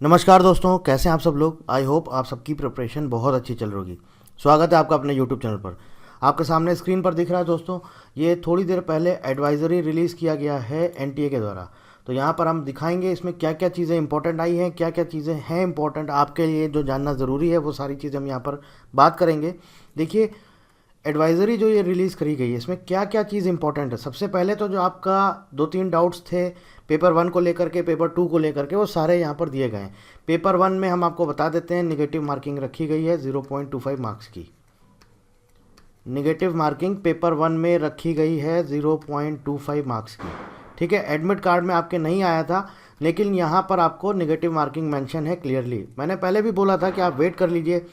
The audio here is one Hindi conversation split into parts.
नमस्कार दोस्तों, कैसे हैं आप सब लोग। आई होप आप सबकी प्रिपरेशन बहुत अच्छी चल रही होगी। स्वागत है आपका अपने यूट्यूब चैनल पर। आपके सामने स्क्रीन पर दिख रहा है दोस्तों, ये थोड़ी देर पहले एडवाइजरी रिलीज़ किया गया है एनटीए के द्वारा। तो यहाँ पर हम दिखाएंगे इसमें क्या क्या चीज़ें इंपॉर्टेंट आई हैं, क्या क्या चीज़ें हैं इंपॉर्टेंट आपके लिए जो जानना ज़रूरी है, वो सारी चीज़ें हम यहाँ पर बात करेंगे। देखिए, एडवाइज़री जो ये रिलीज़ करी गई है इसमें क्या क्या चीज़ इंपॉर्टेंट है। सबसे पहले तो जो आपका 2-3 डाउट्स थे पेपर 1 को लेकर के, पेपर 2 को लेकर के, वो सारे यहाँ पर दिए गए हैं। पेपर 1 में हम आपको बता देते हैं निगेटिव मार्किंग रखी गई है 0.25 मार्क्स की। निगेटिव मार्किंग पेपर 1 में रखी गई है 0.25 मार्क्स की। ठीक है, एडमिट कार्ड में आपके नहीं आया था, लेकिन यहाँ पर आपको निगेटिव मार्किंग मेंशन है क्लियरली। मैंने पहले भी बोला था कि आप वेट कर लीजिए,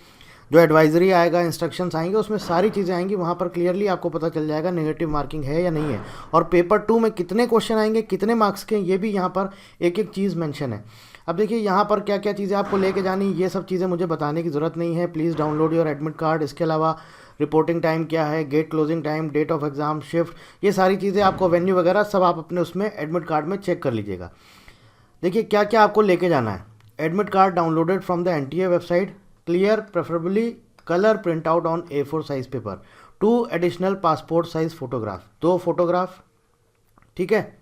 जो एडवाइजरी आएगा, इंस्ट्रक्शंस आएंगे, उसमें सारी चीज़ें आएंगी, वहाँ पर क्लियरली आपको पता चल जाएगा नेगेटिव मार्किंग है या नहीं है, और पेपर 2 में कितने क्वेश्चन आएंगे, कितने मार्क्स के, ये भी यहाँ पर एक एक चीज़ मेंशन है। अब देखिए यहाँ पर क्या क्या चीज़ें आपको लेके जानी, ये सब चीज़ें मुझे बताने की ज़रूरत नहीं है। Please download your admit card. इसके अलावा रिपोर्टिंग टाइम क्या है, gate closing time, date of exam, shift, ये सारी चीज़ें आपको, वेन्यू वगैरह सब आप अपने उसमें एडमिट कार्ड में चेक कर लीजिएगा। देखिए क्या क्या आपको लेके जाना है। Admit card downloaded from the NTA website, clear preferably colour print out on A4 size paper, 2 additional passport size photograph, 2 photograph. ठीक है,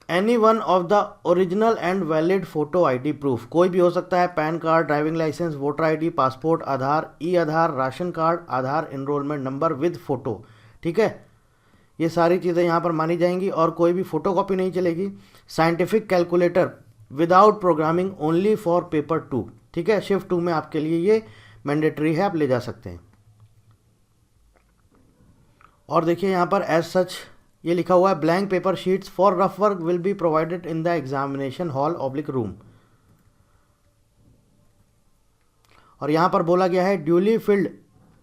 any one of the original and valid photo ID proof, कोई भी हो सकता है, PAN card, driving licence, voter ID, passport, Aadhaar, e Aadhaar, ration card, Aadhaar enrolment number with photo. ठीक है, ये सारी चीज़ें यहाँ पर मानी जाएंगी और कोई भी फोटोकॉपी नहीं चलेगी। Scientific calculator without programming only for paper 2। ठीक है, शिफ्ट 2 में आपके लिए ये मैंडेटरी है, आप ले जा सकते हैं। और देखिए यहाँ पर एज सच ये लिखा हुआ है, blank paper sheets for rough work will be provided in the examination hall oblique room. और यहाँ पर बोला गया है, duly field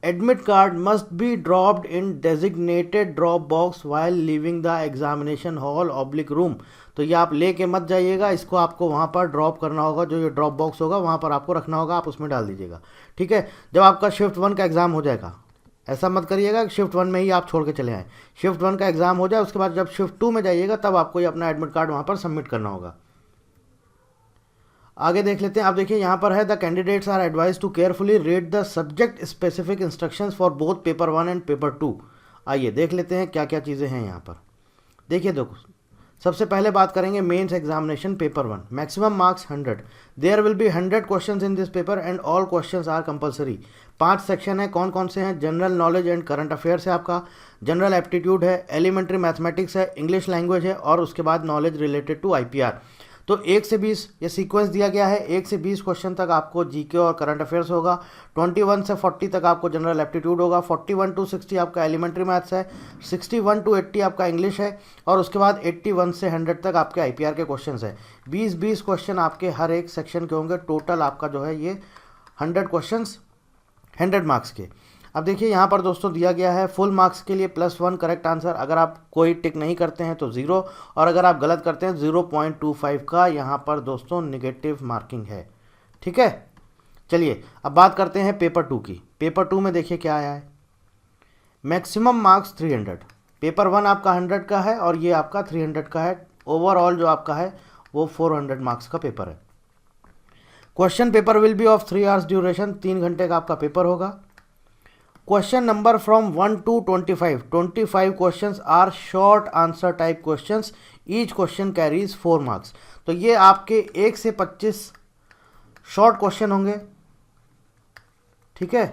admit card must be dropped in designated drop box while leaving the examination hall oblique room. तो ये आप लेके मत जाइएगा, इसको आपको वहाँ पर ड्रॉप करना होगा, जो ये ड्रॉप बॉक्स होगा वहाँ पर आपको रखना होगा, आप उसमें डाल दीजिएगा। ठीक है, जब आपका शिफ्ट 1 का एग्ज़ाम हो जाएगा, ऐसा मत करिएगा कि शिफ्ट 1 में ही आप छोड़ के चले आएँ। शिफ्ट 1 का एग्ज़ाम हो जाए, उसके बाद जब शिफ्ट 2 में जाइएगा तब आपको ये अपना एडमिट कार्ड वहाँ पर सबमिट करना होगा। आगे देख लेते हैं। आप देखिए यहाँ पर है, the candidates are advise to carefully read the subject specific instructions for both paper 1 and paper 2। आइए देख लेते हैं क्या क्या चीज़ें हैं यहाँ पर। देखिए देखो, सबसे पहले बात करेंगे mains examination paper 1। Maximum marks 100। There will be 100 questions in this paper and all questions are compulsory. 5 section है, कौन कौन से हैं? General knowledge and current affairs है आपका, जनरल एप्टीट्यूड है, एलिमेंट्री मैथमेटिक्स है, इंग्लिश लैंग्वेज है, और उसके बाद नॉलेज रिलेटेड टू आईपीआर। तो 1 से 20 ये सीक्वेंस दिया गया है। 1 से 20 क्वेश्चन तक आपको जीके और करंट अफेयर्स होगा। 21 से 40 तक आपको जनरल एप्टीट्यूड होगा। 41 टू 60 आपका एलिमेंट्री मैथ्स है। 61 टू 80 आपका इंग्लिश है, और उसके बाद 81 से 100 तक आपके आईपीआर के क्वेश्चंस है। 20-20 क्वेश्चन आपके हर एक सेक्शन के होंगे। टोटल आपका जो है ये 100 क्वेश्चंस 100 मार्क्स के। अब देखिए यहाँ पर दोस्तों दिया गया है, फुल मार्क्स के लिए +1 करेक्ट आंसर, अगर आप कोई टिक नहीं करते हैं तो 0, और अगर आप गलत करते हैं 0.25 का यहाँ पर दोस्तों निगेटिव मार्किंग है। ठीक है, चलिए अब बात करते हैं पेपर 2 की। पेपर 2 में देखिए क्या आया है, मैक्सिमम मार्क्स 300। पेपर 1 आपका 100 का है और ये आपका 300 का है। ओवरऑल जो आपका है वो 400 मार्क्स का पेपर है। Question paper will be of 3 hours duration, 3 घंटे का आपका पेपर होगा। Question number from 1 to 25, 25 questions are short answer type questions, each question carries 4 marks. तो ये आपके 1 से 25 शॉर्ट क्वेश्चन होंगे। ठीक है,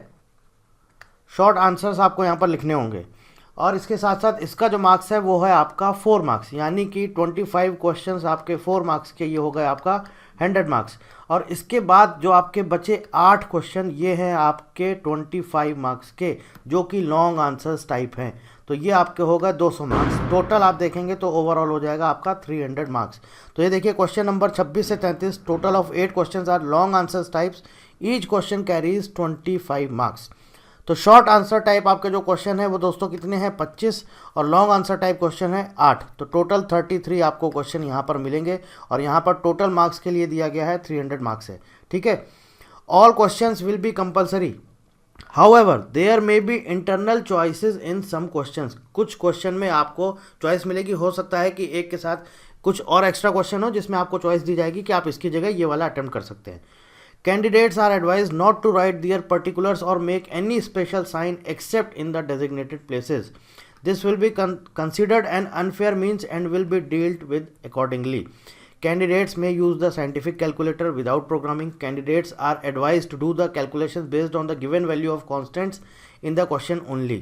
शॉर्ट आंसर्स आपको यहाँ पर लिखने होंगे, और इसके साथ साथ इसका जो मार्क्स है वो है आपका 4 मार्क्स, यानी कि 25 क्वेश्चंस आपके 4 मार्क्स के, ये हो गए आपका 100 मार्क्स। और इसके बाद जो आपके बचे 8 क्वेश्चन, ये हैं आपके 25 मार्क्स के, जो कि लॉन्ग आंसर्स टाइप हैं। तो ये आपके होगा 200 मार्क्स। टोटल आप देखेंगे तो ओवरऑल हो जाएगा आपका 300 मार्क्स। तो ये देखिए क्वेश्चन नंबर 26 से 33, total of 8 question are long answers types, each question carries 25 marks. तो शॉर्ट आंसर टाइप आपके जो क्वेश्चन है वो दोस्तों कितने हैं? 25, और लॉन्ग आंसर टाइप क्वेश्चन है 8। तो टोटल 33 आपको क्वेश्चन यहाँ पर मिलेंगे, और यहाँ पर टोटल मार्क्स के लिए दिया गया है 300 मार्क्स है। ठीक है, all questions will be compulsory, however there may be internal choices in some questions. कुछ क्वेश्चन में आपको चॉइस मिलेगी, हो सकता है कि एक के साथ कुछ और एक्स्ट्रा क्वेश्चन हो जिसमें आपको चॉइस दी जाएगी कि आप इसकी जगह ये वाला अटेम्प्ट कर सकते हैं। Candidates are advised not to write their particulars और make any special sign except in the designated places. This will be considered an unfair means and will be dealt with accordingly. Candidates may use the scientific calculator without programming. Candidates are advised to do the calculations based on the given value of constants in the question only.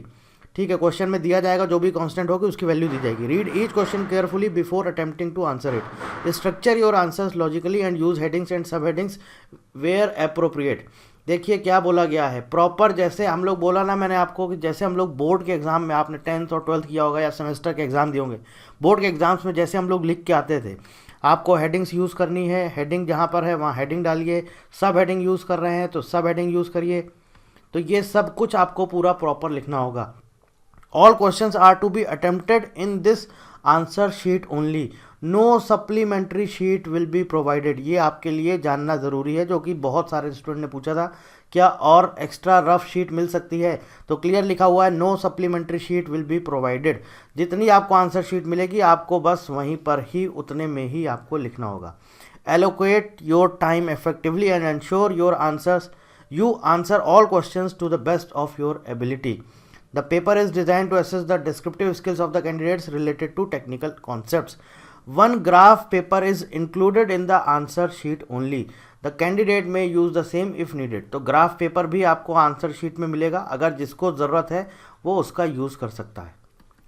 ठीक है, क्वेश्चन में दिया जाएगा जो भी कांस्टेंट होगी उसकी वैल्यू दी जाएगी। Read each question carefully before attempting to answer it. Structure your answers logically and use headings and sub headings where appropriate. देखिए क्या बोला गया है, प्रॉपर जैसे हम लोग बोला ना मैंने आपको कि जैसे हम लोग बोर्ड के एग्जाम में, आपने 10th और 12th किया होगा या सेमेस्टर के एग्जाम दिए होंगे, बोर्ड के एग्जाम्स में जैसे हम लोग लिख के आते थे, आपको हेडिंग्स यूज़ करनी है, हेडिंग जहाँ पर है वहाँ हेडिंग डालिए, सब हेडिंग यूज़ कर रहे हैं तो सब हेडिंग यूज़ करिए। तो ये सब कुछ आपको पूरा प्रॉपर लिखना होगा। All questions are to be attempted in this answer sheet only, no supplementary sheet will be provided. ये आपके लिए जानना ज़रूरी है, जो कि बहुत सारे स्टूडेंट ने पूछा था क्या और एक्स्ट्रा रफ शीट मिल सकती है, तो क्लियर लिखा हुआ है no supplementary sheet will be provided. जितनी आपको आंसर शीट मिलेगी आपको बस वहीं पर ही उतने में ही आपको लिखना होगा। Allocate your time effectively and ensure your answers you answer all questions to the best of your ability. The paper is designed to assess the descriptive skills of the candidates related to technical concepts. One graph paper is included in the answer sheet only. The candidate may use the same if needed. तो ग्राफ पेपर भी आपको आंसर शीट में मिलेगा, अगर जिसको ज़रूरत है वो उसका यूज़ कर सकता है।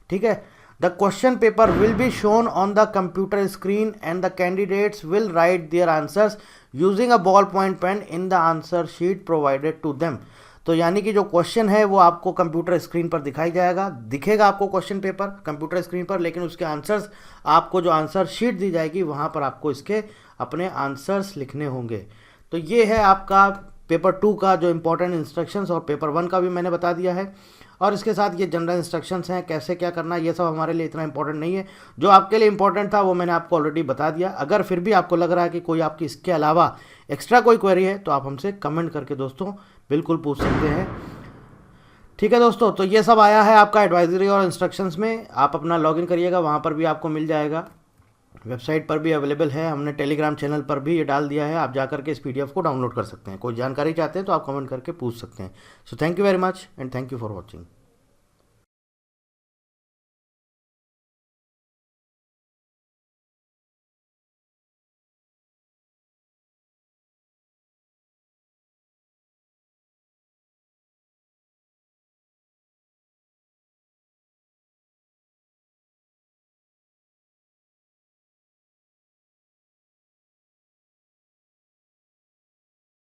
ठीक है, The question paper will be shown on the computer screen and the candidates will write their answers using a ballpoint pen in the answer sheet provided to them. तो यानी कि जो क्वेश्चन है वो आपको कंप्यूटर स्क्रीन पर दिखाई जाएगा, दिखेगा आपको क्वेश्चन पेपर कंप्यूटर स्क्रीन पर, लेकिन उसके आंसर्स आपको जो आंसर शीट दी जाएगी वहाँ पर आपको इसके अपने आंसर्स लिखने होंगे। तो ये है आपका पेपर 2 का जो इंपॉर्टेंट इंस्ट्रक्शंस, और पेपर 1 का भी मैंने बता दिया है, और इसके साथ ये जनरल इंस्ट्रक्शंस हैं कैसे क्या करना, ये सब हमारे लिए इतना इंपॉर्टेंट नहीं है। जो आपके लिए इंपॉर्टेंट था वो मैंने आपको ऑलरेडी बता दिया। अगर फिर भी आपको लग रहा है कि कोई आपकी इसके अलावा एक्स्ट्रा कोई क्वेरी है तो आप हमसे कमेंट करके दोस्तों बिल्कुल पूछ सकते हैं। ठीक है दोस्तों, तो ये सब आया है आपका एडवाइजरी और इंस्ट्रक्शंस में। आप अपना लॉगिन करिएगा, वहाँ पर भी आपको मिल जाएगा, वेबसाइट पर भी अवेलेबल है, हमने टेलीग्राम चैनल पर भी ये डाल दिया है, आप जा करके इस PDF को डाउनलोड कर सकते हैं। कोई जानकारी चाहते हैं तो आप कमेंट करके पूछ सकते हैं। So thank you very much and thank you for watching.